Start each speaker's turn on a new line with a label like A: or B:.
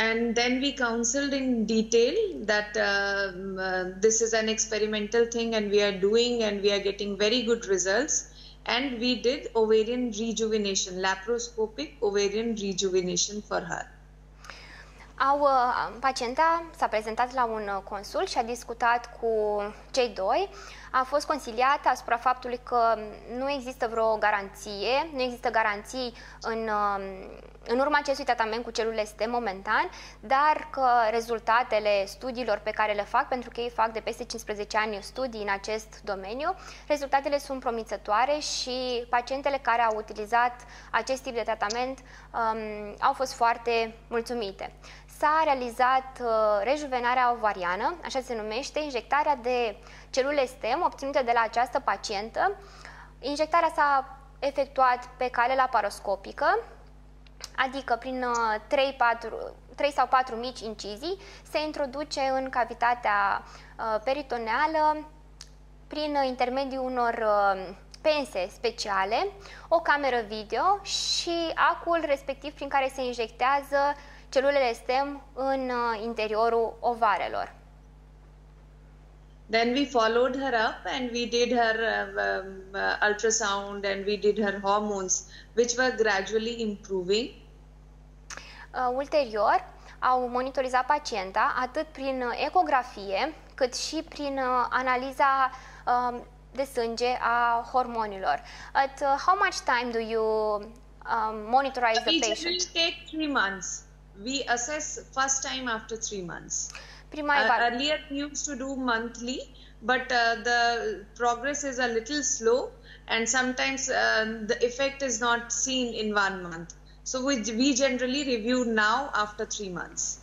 A: And then we counseled in detail that this is an experimental thing and we are doing and we are getting very good results. And we did ovarian rejuvenation, laparoscopic ovarian rejuvenation for her.
B: Pacienta s-a prezentat la un consult și a discutat cu cei doi. A fost consiliată asupra faptului că nu există vreo garanție, nu există garanții în urma acestui tratament cu celule STEM momentan, dar că rezultatele studiilor pe care le fac, pentru că ei fac de peste 15 ani studii în acest domeniu, rezultatele sunt promițătoare și pacientele care au utilizat acest tip de tratament au fost foarte mulțumite. S-a realizat rejuvenarea ovariană, așa se numește, injectarea de celule STEM obținute de la această pacientă. Injectarea s-a efectuat pe cale laparoscopică, adică prin 3 sau 4 mici incizii, se introduce în cavitatea peritoneală prin intermediul unor pense speciale, o cameră video și acul respectiv prin care se injectează celulele STEM în interiorul ovarelor.
A: Then we followed her up and we did her ultrasound and we did her hormones, which were gradually improving.
B: Ulterior, au monitorizat pacienta atât prin ecografie, cât și prin analiza de sânge a hormonilor. At how much time do you monitorize the patient?
A: We usually take 3 months. We assess first time after 3 months. Earlier we used to do monthly, but the progress is a little slow and sometimes the effect is not seen in 1 month. So we generally review now after 3 months.